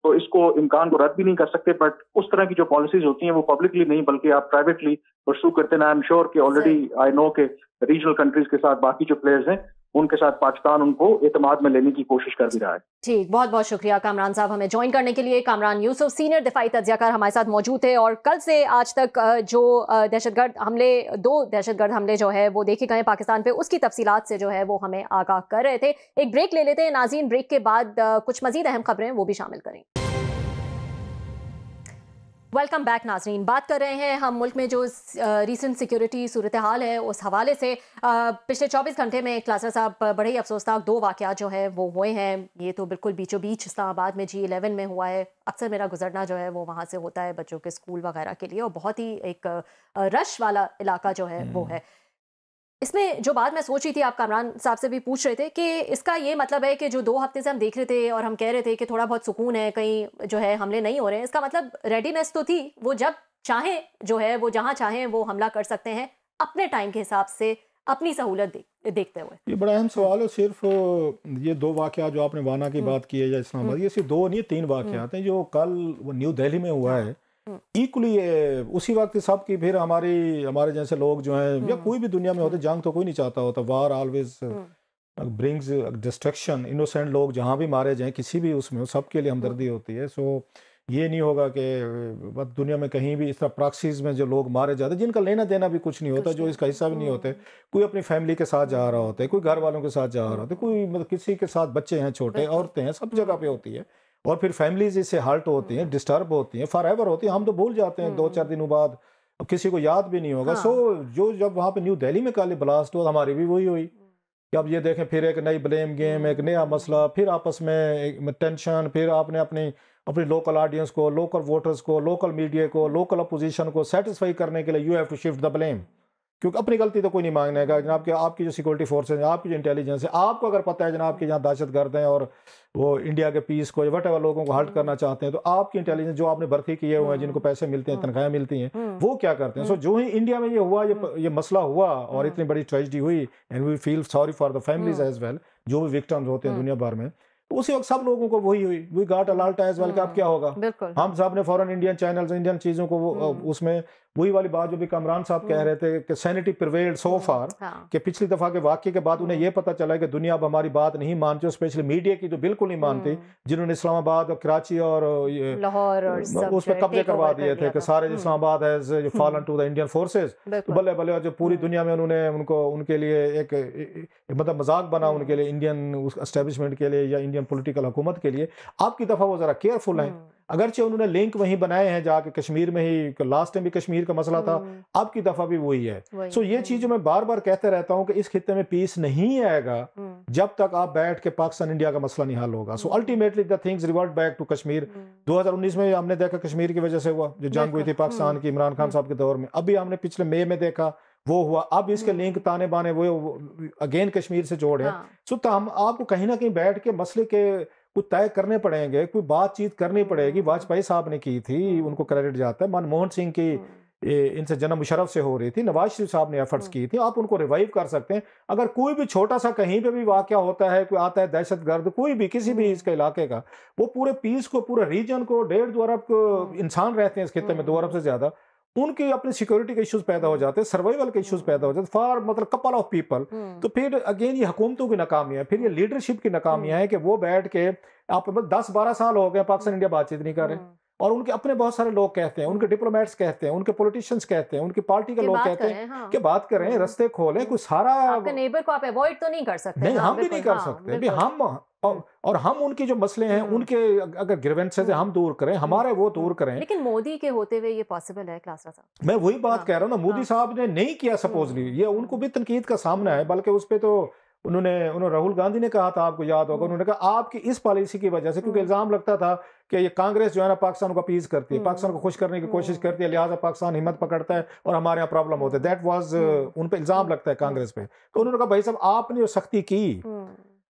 तो इसको इम्कान को रद्द भी नहीं कर सकते। बट उस तरह की जो पॉलिसीज होती हैं वो पब्लिकली नहीं बल्कि आप प्राइवेटली परसू करते हैं। आई एम श्योर कि ऑलरेडी आई नो के रीजनल कंट्रीज के साथ बाकी जो प्लेयर्स हैं उनके साथ पाकिस्तान उनको एतमाद में लेने की कोशिश कर भी रहा है। ठीक, बहुत बहुत शुक्रिया कामरान साहब हमें ज्वाइन करने के लिए। कामरान यूसुफ, सीनियर दिफाई तज्जियाकार, हमारे साथ मौजूद थे। और कल से आज तक जो दहशतगर्द हमले, 2 दहशतगर्द हमले जो है वो देखे गए पाकिस्तान पे, उसकी तफसीलात से जो है वो हमें आगाह कर रहे थे। एक ब्रेक ले लेते हैं नाज़रीन, ब्रेक के बाद कुछ मजीद अहम खबरें वो भी शामिल करेंगे। वेलकम बैक नाजरीन। बात कर रहे हैं हम मुल्क में जो रीसेंट सिक्योरिटी सूरत हाल है उस हवाले से। पिछले 24 घंटे में क्लासर साहब बड़े ही अफसोसनाक 2 वाक़यात जो है वो हुए हैं। ये तो बिल्कुल बीचों बीच इस्लामाबाद में G11 में हुआ है। अक्सर मेरा गुजरना जो है वो वहाँ से होता है बच्चों के स्कूल वगैरह के लिए, और बहुत ही एक रश वाला इलाका जो है वो है। इसमें जो बात मैं सोच रही थी, आप कामरान साहब से भी पूछ रहे थे कि इसका ये मतलब है कि जो 2 हफ्ते से हम देख रहे थे और हम कह रहे थे कि थोड़ा बहुत सुकून है, कहीं जो है हमले नहीं हो रहे हैं, इसका मतलब रेडीनेस तो थी, वो जब चाहें जो है वो जहां चाहें वो हमला कर सकते हैं अपने टाइम के हिसाब से, अपनी सहूलत देखते हुए। ये बड़ा अहम सवाल है। सिर्फ ये 2 वाक़यात जो आपने वाना की बात की है या इस्लामाबाद, ये सिर्फ 2 नहीं 3 वाक़यात हैं जो कल वो न्यू दिल्ली में हुआ है। इक्वली उसी वक्त सब की फिर हमारे जैसे लोग जो हैं या कोई भी दुनिया में होते, जंग तो कोई नहीं चाहता होता, वार ऑलवेज ब्रिंग्स डिस्ट्रक्शन। इनोसेंट लोग जहाँ भी मारे जाएं किसी भी उसमें, सबके लिए हमदर्दी होती है। सो ये नहीं होगा कि दुनिया में कहीं भी इस तरह प्रॉक्सीज में जो लोग मारे जाते हैं जिनका लेना देना भी कुछ नहीं होता, जो इसका हिस्सा भी नहीं होते, कोई अपनी फैमिली के साथ जा रहा होता है, कोई घर वालों के साथ जा रहा होता है, कोई मतलब किसी के साथ बच्चे हैं, छोटे औरतें हैं, सब जगह पे होती है। और फिर फैमिलीज इससे हर्ट होती हैं, डिस्टर्ब होती हैं, फॉर एवर होती हैं। हम तो भूल जाते हैं 2-4 दिनों बाद, किसी को याद भी नहीं होगा। सो जो जब वहाँ पे न्यू दिल्ली में काली ब्लास्ट हुआ, हमारी भी वही हुई कि अब ये देखें फिर एक नई ब्लेम गेम, एक नया मसला, फिर आपस में टेंशन, फिर आपने अपनी लोकल ऑडियंस को, लोकल वोटर्स को, लोकल मीडिया को, लोकल अपोजिशन को सेटिस्फाई करने के लिए you have to shift the blame. क्योंकि अपनी गलती तो कोई नहीं मांगनेगा। जनाब कि आपकी जो सिक्योरिटी फोर्सेज हैं, आपकी जो इंटेलिजेंस है, आपको अगर पता है जनाब कि यहाँ दहशतगर्द हैं और वो इंडिया के पीस को वट एवर लोगों को हर्ट करना चाहते हैं, तो आपकी इंटेलिजेंस जो आपने भर्ती किए हुए हैं, जिनको पैसे मिलते हैं, तनख्वाहें मिलती हैं, वो क्या करते हैं? सो जो ही इंडिया में ये हुआ, ये मसला हुआ और इतनी बड़ी ट्रेजेडी हुई, and we feel sorry for the families as well, जो भी विक्टिम्स होते हैं दुनिया भर में, तो उसी वक्त सब लोगों को वही हुई, we got alert as well कि अब क्या होगा। हम सब ने फॉरेन इंडियन चैनल्स, इंडियन चीज़ों को उसमें वही वाली बात जो भी कामरान साहब कह रहे थे कि सैनिटी प्रिवेल्ड सो फार, कि पिछली दफा के वाकये के बाद उन्हें यह पता चला कि दुनिया अब हमारी बात नहीं मानती, स्पेशली मीडिया की जो बिल्कुल नहीं मानती, जिन्होंने इस्लामाबाद और कराची और लाहौर उस पर कब्जे करवा दिए थे कि सारे Islamabad has fallen to the Indian forces. तो बल्ले बल्ले जो पूरी दुनिया में उन्होंने उनके लिए एक मतलब मजाक बना उनके लिए, इंडियन एस्टेब्लिशमेंट के लिए या इंडियन पॉलिटिकल हुकूमत के लिए। अब की दफा वो जरा केयरफुल हैं, अगरचे उन्होंने लिंक वहीं बनाए हैं जाके कश्मीर में ही, लास्ट टाइम भी कश्मीर का मसला था, अब की दफा भी वही है। सो ये चीज मैं बार बार कहते रहता हूँ कि इस खित्ते में पीस नहीं आएगा जब तक आप बैठ के पाकिस्तान इंडिया का मसला नहीं हल होगा। So ultimately the things revert back to Kashmir. 2019 में हमने देखा कश्मीर की वजह से हुआ जो जंग हुई थी पाकिस्तान की इमरान खान साहब के दौर में, अभी हमने पिछले मई में देखा वो हुआ, अब इसके लिंक ताने बाने वो अगेन कश्मीर से जोड़ है। सो तो हम आपको कहीं ना कहीं बैठ के मसले के कुछ तय करने पड़ेंगे, कोई बातचीत करनी पड़ेगी। वाजपेयी साहब ने की थी, उनको क्रेडिट जाता है। मनमोहन सिंह की इनसे जन्म मुशर्रफ से हो रही थी, नवाज शरीफ साहब ने एफर्ट्स की थी, आप उनको रिवाइव कर सकते हैं। अगर कोई भी छोटा सा कहीं पे भी वाकया होता है, कोई आता है दहशतगर्द कोई भी किसी भी इसके इलाके का, वो पूरे पीस को, पूरे रीजन को, 1.5-2 अरब इंसान रहते हैं इस खित्ते में, 2 अरब से ज्यादा, उनके अपने सिक्योरिटी के इश्यूज पैदा हो जाते हैं, सर्वाइवल के इश्यूज पैदा हो जाते हैं फॉर मतलब कपल ऑफ पीपल। तो फिर अगेन ये हुकूमतों की नाकामियां है, फिर ये लीडरशिप की नाकामियां है कि वो बैठ के आप 10-12 साल हो गए पाकिस्तान इंडिया बातचीत नहीं कर रहे, और उनके अपने बहुत सारे लोग कहते हैं, उनके डिप्लोमेट्स कहते हैं, उनके पॉलिटिशियंस कहते हैं, उनकी पार्टी के लोग कहते हैं कि बात करें, रास्ते खोलें, कोई सारा आपके नेबर को आप अवॉइड तो नहीं कर सकते। नहीं, हम भी नहीं कर सकते भी, हम और हम उनके जो मसले हैं, उनके अगर ग्रीवेंसेस हम दूर करें, हमारे वो दूर करें। लेकिन मोदी के होते हुए ये पॉसिबल है क्लासरा साहब? मैं वही बात कह रहा हूँ ना, मोदी साहब ने नहीं किया सपोजली, ये उनको भी तनकीद का सामना है, बल्कि उस पर तो उन्होंने राहुल गांधी ने कहा था, आपको याद होगा, उन्होंने कहा आपकी इस पॉलिसी की वजह से, क्योंकि इल्जाम लगता था कि ये कांग्रेस जो है ना पाकिस्तान को अपीज करती है, पाकिस्तान को खुश करने की कोशिश करती है, लिहाजा पाकिस्तान हिम्मत पकड़ता है और हमारे यहाँ प्रॉब्लम होता है। दैट वाज उन पे इल्जाम लगता है कांग्रेस पे। तो उन्होंने कहा भाई साहब आपने जो सख्ती की,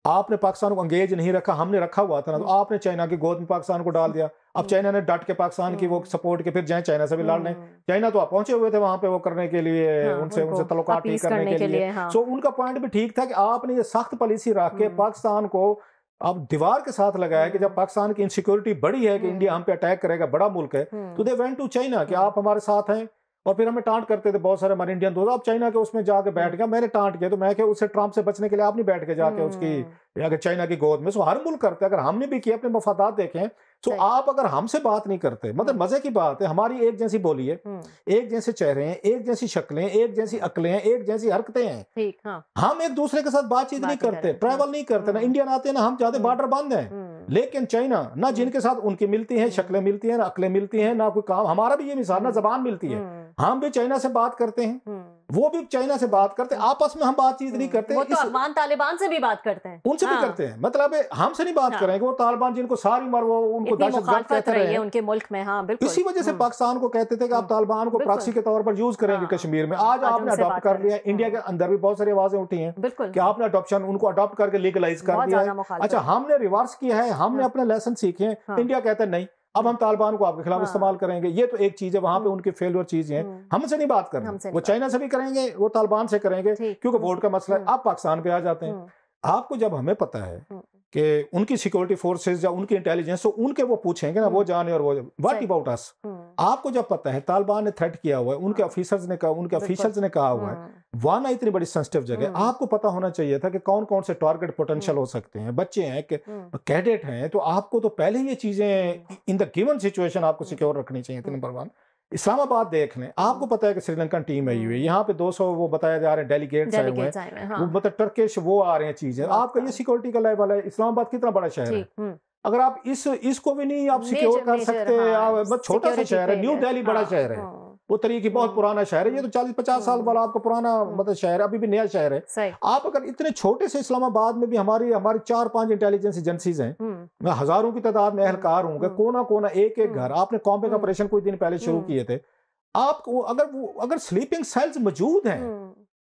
आपने पाकिस्तान को अंगेज नहीं रखा, हमने रखा हुआ था ना, तो आपने चाइना की गोद में पाकिस्तान को डाल दिया। अब चाइना ने डट के पाकिस्तान की वो सपोर्ट के, फिर जाए चाइना से भी लड़ लें। चाइना तो आप पहुंचे हुए थे वहां पे वो करने के लिए, उनसे तल्लुकात ठीक करने के लिए। सो उनका पॉइंट भी ठीक था कि आपने ये सख्त पॉलिसी रख के पाकिस्तान को अब दीवार के साथ लगाया कि जब पाकिस्तान की इनसिक्योरिटी बड़ी है कि इंडिया हम पे अटैक करेगा, बड़ा मुल्क है, तो दे वेंट टू चाइना कि आप हमारे साथ हैं। और फिर हमें टांट करते थे बहुत सारे हमारे इंडियन दोस्त, आप चाइना के उसमें जाके बैठ गया, मैंने टांट किया, तो मैं क्या उससे ट्रंप से बचने के लिए आप नहीं बैठ के जाके उसकी अगर चाइना की गोद में। सो हर मुल्क करते हैं, अगर हमने भी किया, अपने मफादात देखें। तो आप अगर हमसे बात नहीं करते, मतलब मजे की बात है, हमारी एक जैसी बोली है, एक जैसे चेहरे हैं, एक जैसी शक्लें, एक जैसी अकलें हैं, एक जैसी हरकतें हैं, हम एक दूसरे के साथ बातचीत नहीं करते, ट्रैवल नहीं करते, ना इंडियन आते हैं ना हम जाते, बॉर्डर बंद है। लेकिन चाइना ना, जिनके साथ उनकी मिलती है शक्लें मिलती हैं, ना अकलें मिलती हैं, ना कोई काम, हमारा भी ये मिसाल ना जबान मिलती है, हम भी चाइना से बात करते हैं, वो भी चाइना से बात करते हैं, आपस में हम बातचीत नहीं करते। वो तो अफगान तालिबान से भी बात करते हैं, उनसे भी करते हैं, मतलब हमसे नहीं बात करेंगे। वो तालिबान जिनको सारी उम्र वो उनको दहशतगर्द कहते रहे उनके मुल्क में, हाँ बिल्कुल, इसी वजह से पाकिस्तान को कहते थे कि आप तालिबान को प्रॉक्सी के तौर पर यूज करेंगे कश्मीर में। आज आपने अडॉप्ट कर लिया, इंडिया के अंदर भी बहुत सारी आवाजें उठी हैं कि आपने अडॉप्शन उनको अडॉप्ट करके लीगलाइज कर दिया है। अच्छा, हमने रिवर्स किया है, हमने अपने लेसन सीखे हैं, इंडिया कहता है नहीं, अब हम तालिबान को आपके खिलाफ इस्तेमाल करेंगे। ये तो एक चीज है, वहां पे उनकी फेलियर चीज है, हमसे नहीं बात करनी, वो चाइना से भी करेंगे, वो तालिबान से करेंगे, क्योंकि वोट का मसला है। आप पाकिस्तान पे आ जाते हैं, आपको जब हमें पता है कि उनकी सिक्योरिटी फोर्सेस या उनकी इंटेलिजेंस, तो उनके वो पूछेंगे ना, वो जाने और वो व्हाट अबाउट अस। आपको जब पता है तालिबान ने थ्रेट किया हुआ है, उनके ऑफिसर्स ने कहा, उनके ऑफिशियल्स ने कहा हुआ है, वाना इतनी बड़ी सेंसिटिव जगह, आपको पता होना चाहिए था कि कौन कौन से टारगेट पोटेंशियल हो सकते हैं, बच्चे हैं, कैडेट हैं, तो आपको तो पहले ये चीजें इन द गिवन सिचुएशन आपको सिक्योर रखनी चाहिए थी। नंबर 1, इस्लामाबाद देख लें, आपको पता है कि श्रीलंकन टीम आई हुई है, यहाँ पे 200 वो बताया जा रहे हैं डेलीगेट्स आए हुए हैं, वो मतलब टर्किश वो आ रहे हैं चीजें। आपका ये सिक्योरिटी का लेवल है, इस्लामाबाद कितना बड़ा शहर है, अगर आप इसको भी नहीं आप सिक्योर कर सकते, बस छोटा सा शहर है, न्यू दिल्ली बड़ा शहर है, वो तरीके बहुत पुराना शहर है, ये तो 40-50 साल वाला आपका पुराना मतलब शहर है, अभी भी नया शहर है। आप अगर इतने छोटे से इस्लामाबाद में भी हमारी 4-5 इंटेलिजेंस एजेंसीज हैं, मैं हजारों की तादाद में एहलकार हूँ, कोना कोना एक एक घर, आपने कॉम्बैक्ट ऑपरेशन कुछ दिन पहले शुरू किए थे, आपको अगर स्लीपिंग सेल्स मौजूद हैं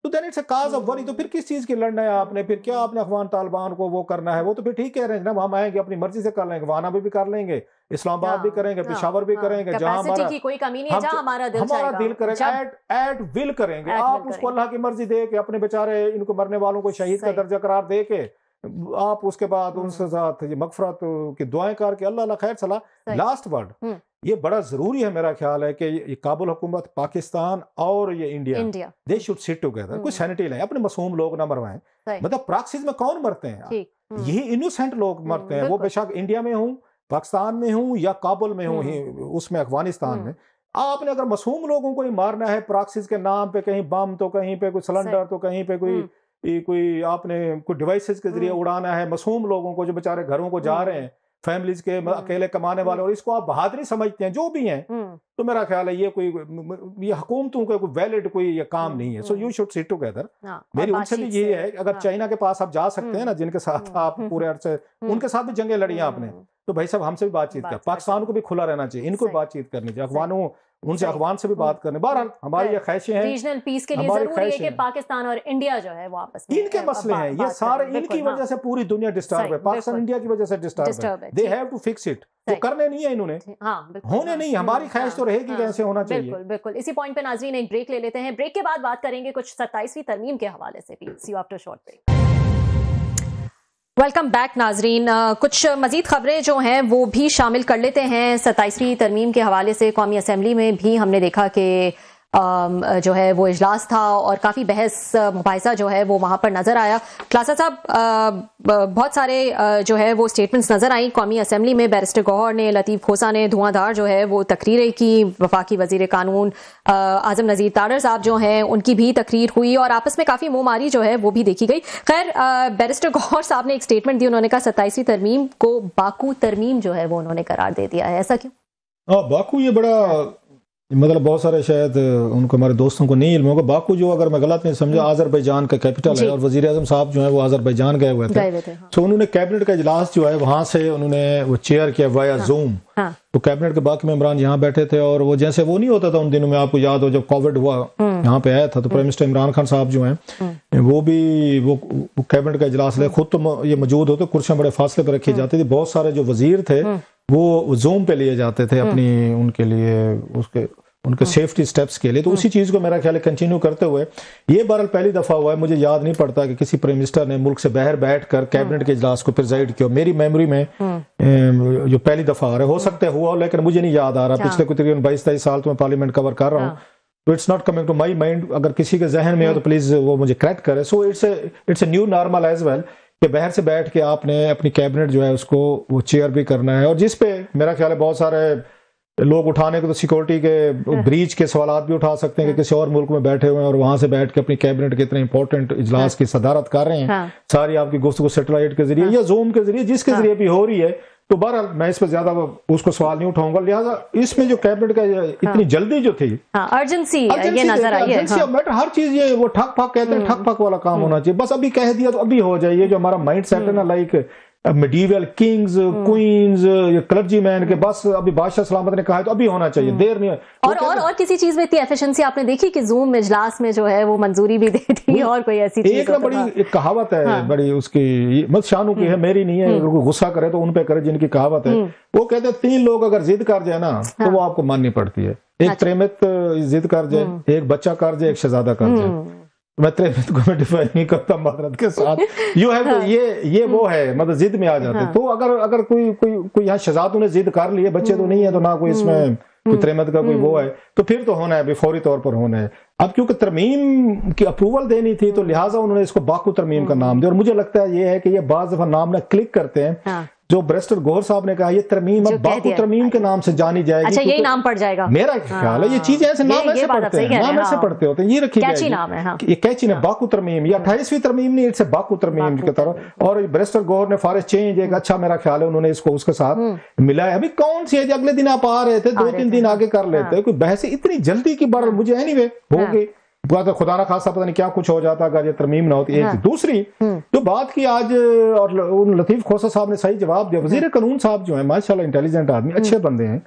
तो then it's a cause of worry. तो फिर किस चीज की लड़ना है आपने, फिर क्या आपने अफगान तालिबान को वो करना है, वो तो फिर ठीक कह रहे हैं ना, हम आएंगे अपनी मर्जी से कर लेंगे, वाना भी कर लेंगे, इस्लामाबाद भी करेंगे, पेशावर भी करेंगे, जहां हमारा की कोई कमी नहीं है, जहां हमारा दिल करेगा, एट विल करेंगे। आप उसको अल्लाह की मर्जी दे के, अपने बेचारे इनको मरने वालों को शहीद का दर्जा करार दे के, आप उसके बाद उनके साथ मगफरत की दुआएं करके, अल्लाह खैर सलाह। लास्ट वर्ड, ये बड़ा जरूरी है मेरा ख्याल है कि ये काबुल हुकूमत, पाकिस्तान और ये India they should sit together. कोई सैनिटी लाए, अपने मासूम लोग ना मरवाएं। मतलब प्रॉक्सीज में कौन मरते हैं? यही इनोसेंट लोग मरते हैं। वो बेशक इंडिया में हूँ, पाकिस्तान में हूँ या काबुल में हूँ, उसमें अफगानिस्तान में। आपने अगर मासूम लोगों को ही मारना है प्रॉक्सीज के नाम पे, कहीं बम तो कहीं पे कोई सिलेंडर तो कहीं पे कोई आपने कोई डिवाइसेस के जरिए उड़ाना है मासूम लोगों को जो बेचारे घरों को जा रहे हैं, फैमिलीज के अकेले कमाने वाले, और इसको आप बहादुरी समझते हैं जो भी हैं, तो मेरा ख्याल है ये हुकूमतों का कोई वैलिड कोई ये काम नहीं है। So you should sit together. मेरी उनसे भी ये है, अगर चाइना के पास आप जा सकते हैं ना, जिनके साथ आप पूरे अरसे उनके साथ भी जंगें लड़ी आपने, तो भाई साहब हमसे भी बातचीत कर। पाकिस्तान को भी खुला रहना चाहिए, इनको बातचीत करनी चाहिए, अफगानों उनसे अफगान से भी बात करने। बहरहाल हमारी ये ख्वाहिशें हैं, रीजनल पीस के लिए जरूरी है कि पाकिस्तान और इंडिया जो है वो आपस में, इनके मसले हैं ये सारे, इनकी वजह से पूरी दुनिया डिस्टर्ब है, पाकिस्तान इंडिया की वजह से डिस्टर्ब है। They have to fix it. वो करने नहीं है इन्होंने, होने नहीं। हमारी ख्वाहिश तो रहेगी कैसे होना चाहिए। बिल्कुल बिल्कुल। इसी पॉइंट पे नाज़रीन एक ब्रेक ले लेते हैं। ब्रेक के बाद बात करेंगे कुछ 27वीं तरमीम के हवाले से भी। See you after short break. Welcome back नाजरीन। कुछ मजीद खबरें जो हैं वो भी शामिल कर लेते हैं। 27वीं तरमीम के हवाले से कौमी असम्बली में भी हमने देखा कि जो है वो इजलास था और काफ़ी बहस मुबाहिसा जो है वो वहाँ पर नज़र आया। खलासा साहब, बहुत सारे जो है वो स्टेटमेंट्स नज़र आई कौमी असम्बली में। बैरिस्टर गौहर ने, लतीफ़ खोसा ने धुआंधार जो है वो तकरीरें की। वफाकी वज़ीर कानून आज़म नज़ीर तारड़ साहब जो हैं उनकी भी तकरीर हुई और आपस में काफ़ी मुँहमारी जो है वो भी देखी गई। खैर, बैरिस्टर गौहर साहब ने एक स्टेटमेंट दी, उन्होंने कहा 27वीं तरमीम को बाकू तरमीम जो है वो उन्होंने करार दे दिया है। ऐसा क्यों? बाकू ये बड़ा मतलब बहुत सारे शायद उनको हमारे दोस्तों को नहीं इल्म होगा। बाकू जो, अगर मैं गलत नहीं समझा, आज़रबाईजान का कैपिटल है और वज़ीर आज़म साहब जो है वो आज़रबाईजान गए हुए थे। तो उन्होंने कैबिनेट का इजलास जो है वहां से उन्होंने वो चेयर किया वाया जूम। तो कैबिनेट के बाकी मेंबरान यहाँ बैठे थे और वो जैसे वो नहीं होता था उन दिनों में, आपको याद हो जब कोविड हुआ यहाँ पे आया था, तो प्राइम मिनिस्टर इमरान खान साहब जो हैं वो भी वो कैबिनेट का इजलास ले, खुद तो ये मौजूद होते, कुर्सियां बड़े फासले पर रखी जाती थी। बहुत सारे जो वजीर थे वो जूम पे लिए जाते थे अपनी उनके लिए उनके सेफ्टी स्टेप्स के लिए। तो उसी चीज को मेरा ख्याल है कंटिन्यू करते हुए ये बहरहाल पहली दफा हुआ है, मुझे याद नहीं पड़ता कि किसी प्राइम मिनिस्टर ने मुल्क से बाहर बैठकर कैबिनेट के इजलास को प्रिजाइड किया। मेरी मेमोरी में जो पहली दफा आ रहा है, हो सकता है हुआ लेकिन मुझे नहीं याद आ रहा। पिछले तकरीबन 22-23 साल तो मैं पार्लियामेंट कवर कर रहा हूँ, तो it's not coming to my mind. अगर किसी के जहन में हो तो प्लीज वो मुझे करेक्ट करे। So it's a new normal as well कि बाहर से बैठ के आपने अपनी कैबिनेट जो है उसको वो चेयर भी करना है, और जिसपे मेरा ख्याल है बहुत सारे लोग उठाने को तो सिक्योरिटी के ब्रीच के सवाल भी उठा सकते हैं कि किसी और मुल्क में बैठे हुए हैं और वहां से बैठ के अपनी कैबिनेट के इतने इंपॉर्टेंट इजलास की सदारत कर रहे हैं। सारी आपकी गुफ्तगू सैटेलाइट के जरिए या जूम के जरिए, जिसके जरिए भी हो रही है। तो बहरहाल मैं इस पर ज्यादा उसको सवाल नहीं उठाऊंगा। लिहाजा इसमें जो कैबिनेट का इतनी जल्दी जो थी, अर्जेंसी ये नजर आई है। हर चीज ये वो ठक फक कहते हैं, ठक फक वाला काम होना चाहिए। बस अभी कह दिया तो अभी हो जाए। ये जो हमारा माइंड सेट है ना, like medieval kings queens clergy man के, बस अभी बादशाह सलामत ने कहा है तो अभी होना चाहिए, देर नहीं है। और किसी चीज में इतनी एफिशिएंसी आपने देखी कि जूम इजलास में जो है वो मंजूरी भी दे दी और कोई ऐसी चीज? एक ना बड़ी एक कहावत है बड़ी उसकी, मत शानू की है, मेरी नहीं है, गुस्सा करे तो उन पे करे जिनकी कहावत है। वो कहते हैं 3 लोग अगर जिद कर जाए ना तो वो आपको माननी पड़ती है। एक प्रेमित जिद कर जाए, एक बच्चा कर जाए, एक शहजादा कर जाए। मैं प्रेमित को मैं डिफाइन नहीं करता मादरत के साथ, यू हैव टू, ये वो है, मतलब जिद में आ जाते। तो अगर कोई यहाँ शहजादों ने जिद कर ली है, बच्चे तो नहीं है, तो ना कोई इसमें कोई प्रेमित का कोई वो है, तो फिर तो होना है, फौरी तौर पर होना है। अब क्योंकि तरमीम की अप्रूवल देनी थी तो लिहाजा उन्होंने इसको बाकू तरमीम का नाम दिया। और मुझे लगता है ये है कि ये बाज़ दफा नाम ना क्लिक करते हैं। जो बैरिस्टर गौहर साहब ने कहा ये तरमीम अब बाकू तरमीम के नाम से जानी जाएगी। अच्छा, यही नाम पड़ जाएगा? मेरा ख्याल है ये चीजें ऐसे नाम ऐसे पढ़ते हैं, नाम ऐसे पढ़ते होते हैं, ये रखी जाएगी। नाम है ये कैची ने बाकू तरमीम, या 28वीं तरमीम नहीं, इट्स बाकू तरमीम की तरह। और बैरिस्टर गौहर ने फॉर चेंज एक अच्छा मेरा ख्याल है उन्होंने इसको उसके साथ मिलाया। अभी कौन सी है, अगले दिन आप आ रहे थे, 2-3 दिन आगे कर लेते, कोई बहस इतनी जल्दी की बार मुझे एनीवे हो गई। तो खुदा ना खासा पता नहीं क्या कुछ हो जाता अगर ये तरमीम ना होती। एक दूसरी जो बात की आज, और उन लतीफ खोसा साहब ने सही जवाब दिया। वजीर कानून साहब जो है माशाल्लाह इंटेलिजेंट आदमी, अच्छे बंदे हैं,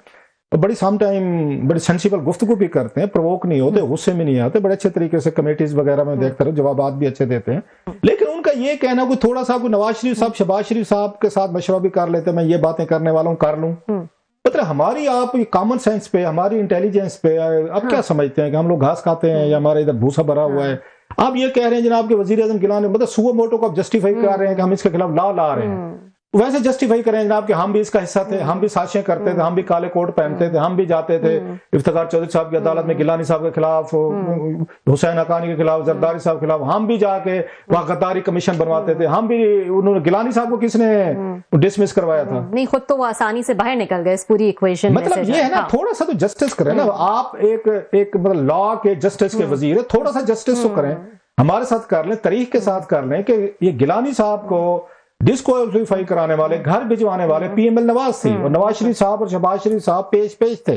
और बड़ी सम टाइम बड़ी सेंसिबल गुफ्तगू भी करते हैं, प्रवोक नहीं होते, गुस्से में नहीं आते, बड़े अच्छे तरीके से कमेटीज वगैरह में देखते रहो जवाब भी अच्छे देते हैं। लेकिन उनका ये कहना कोई थोड़ा सा कोई नवाज शरीफ साहब शहबाज शरीफ साहब के साथ मशवरा भी कर लेते, मैं ये बातें करने वाला हूँ कर लूँ। मतलब हमारी आप कॉमन सेंस पे, हमारी इंटेलिजेंस पे आप क्या समझते हैं कि हम लोग घास खाते हैं या हमारे इधर भूसा भरा हुआ है? आप ये कह रहे हैं जनाब के वजीर आजम गिलानी, मतलब सुओ मोटो को आप जस्टिफाई कर रहे हैं कि हम इसके खिलाफ ला रहे हैं। वैसे जस्टिफाई करें जनाब कि हम भी इसका हिस्सा थे, हम भी साजिशें करते थे, हम भी काले कोट पहनते थे, हम भी जाते थे इफ्तिखार चौधरी साहब की अदालत में, गिलानी साहब के खिलाफ, हुसैन हक्कानी के खिलाफ, जरदारी साहब के खिलाफ, हम भी जाके वहाँ गद्दारी कमीशन बनवाते थे, हम भी। उन्होंने गिलानी साहब को किसने डिसमिस करवाया था? नहीं, खुद तो वो आसानी से बाहर निकल गए इस पूरी इक्वेशन में। मतलब ये है ना, थोड़ा सा तो जस्टिस करें ना। आप एक मतलब लॉ के जस्टिस के वजीर है, थोड़ा सा जस्टिस तो करें, हमारे साथ कर लें, तरीक के साथ कर लें कि ये गिलानी साहब को डिस्क्वालीफाई कराने वाले, घर भिजवाने वाले पीएमएल नवाज थी और नवाज शरीफ साहब और शहबाज शरीफ साहब पेश थे।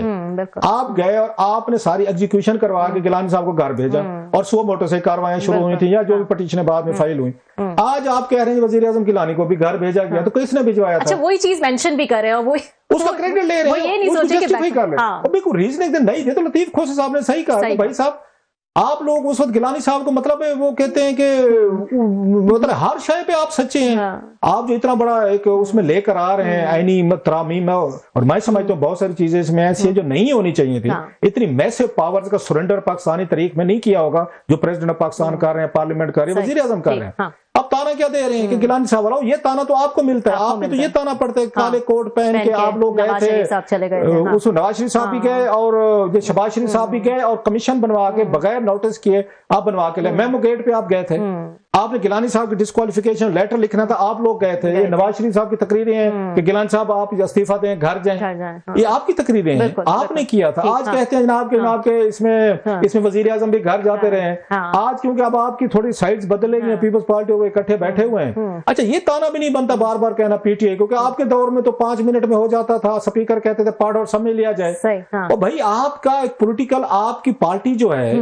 आप गए और आपने सारी एग्जीक्यूशन करवा के गिलानी साहब को घर भेजा और सुबह मोटर से कार्रवाई शुरू हुई थी या जो भी पटिशन बाद में फाइल हुई। आज आप कह रहे हैं वजीर आजम गिलानी को भी घर भेजा गया, तो किसने भिजवाया था? अच्छा, वही चीज मेंशन भी कर रहे हैं और वो उसका क्रेडिट ले रहे हैं, उसको जस्टिफाई कर रहे हैं। बिल्कुल रीजन एकदम नहीं थे। तो लतीफ खोसे साहब ने सही कहा, भाई साहब आप लोग उस वक्त गिलानी साहब को मतलब है वो कहते हैं कि मतलब हर शय पे आप सच्चे हैं। आप जो इतना बड़ा एक उसमें लेकर आ रहे हैं आईनी तरामीम, और मैं समझता हूँ बहुत सारी चीजें इसमें ऐसी है जो नहीं होनी चाहिए थी। इतनी मैसिव पावर्स का सुरेंडर पाकिस्तानी तरीक में नहीं किया होगा जो प्रेसिडेंट ऑफ पाकिस्तान कर रहे हैं, पार्लियामेंट कर रहे हैं, वजीर आजम कर रहे हैं। अब ताना क्या दे रहे हैं कि गिलानी साहब वाला, ये ताना तो आपको मिलता है, आपने तो ये ताना पड़ता है काले कोट पहन के आप लोग गए थे, उस नवाज शरीफ साहब भी गए और ये शहबाज शरीफ साहब भी गए और कमीशन बनवा के बगैर नोटिस किए आप बनवा के ले, मेमो गेट पे आप गए थे, आपने गिलानी साहब की डिस्क्वालिफिकेशन लेटर लिखना था, आप लोग गए थे। ये नवाज शरीफ साहब की तकरीरें हैं कि गिलानी साहब आप इस्तीफा दें, घर जाएं, ये आपकी तकरीरें हैं, आपने किया था। आज कहते हैं जनाब के इसमें वजीर आजम भी घर जाते रहे। आज क्योंकि अब आपकी थोड़ी साइड्स बदलेगी हैं, पीपल्स पार्टी वो इकट्ठे बैठे हुए हैं। अच्छा, ये ताना भी नहीं बनता बार बार कहना पीटीआई, क्योंकि आपके दौर में तो 5 मिनट में हो जाता था, स्पीकर कहते थे पढ़ और समझ लिया जाए। और भाई आपका एक पॉलिटिकल आपकी पार्टी जो है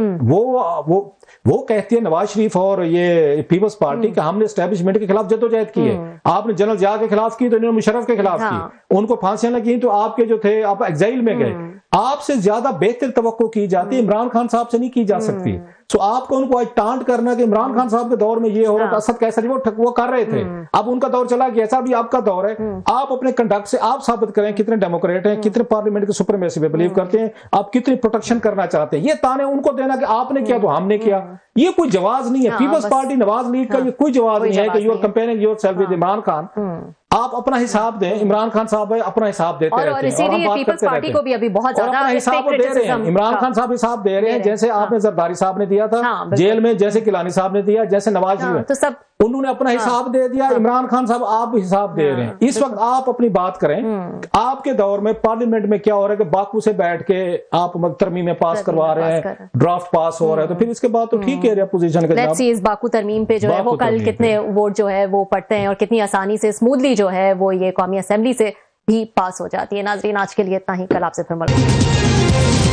वो कहती है नवाज शरीफ और ये पीपल्स पार्टी कि हमने एस्टेब्लिशमेंट के खिलाफ जद्दोजहद की है। आपने जनरल जिया के खिलाफ की तो इन्होंने मुशर्रफ के खिलाफ की, उनको फांसियां लगी तो आपके जो थे आप एग्जाइल में गए। आपसे ज्यादा बेहतर तवक्को की जाती है, इमरान खान साहब से नहीं की जा सकती। तो आपको उनको आज टांट करना कि इमरान खान साहब के दौर में ये हो रहा था, असद कैसरी वो कर रहे थे, अब उनका दौर चला गया, ऐसा भी आपका दौर है। आप अपने कंडक्ट से आप साबित करें कितने डेमोक्रेट हैं, कितने पार्लियामेंट के सुप्रीमेसी पे बिलीव करते हैं, आप कितनी प्रोटेक्शन करना चाहते हैं। ये ताने उनको देना कि आपने किया तो हमने किया, ये कोई जवाब नहीं है। पीपल्स पार्टी नवाज लीग का ये कोई जवाब नहीं है कि you are comparing yourself with Imran Khan. आप अपना हिसाब दें, इमरान खान साहब अपना हिसाब देते रहते हैं और इसीलिए पीपल्स पार्टी को भी अभी बहुत ज्यादा हिसाब दे रहे हैं। इमरान खान साहब हिसाब दे रहे हैं, जैसे आपने जरदारी साहब ने दिया था जेल में, जैसे गिलानी साहब ने दिया, जैसे नवाज शरीफ तो सब उन्होंने अपना हिसाब दे दिया। इमरान खान साहब आप हिसाब दे रहे हैं। इस वक्त आप अपनी बात करें, आपके दौर में पार्लियामेंट में क्या हो रहा है कि बाकू से बैठ के आप तरमीमें पास करवा रहे हैं, ड्राफ्ट पास हो रहा है, तो फिर इसके बाद तो ठीक है पोजीशन के लेट्स सी इस बाकू तरमीम पे जो है वो कल कितने वोट जो है वो पड़ते हैं और कितनी आसानी से स्मूथली जो है वो ये कौमी असेंबली से भी पास हो जाती है। नाजरीन, आज के लिए इतना ही, कल आपसे फिर मुलाकात।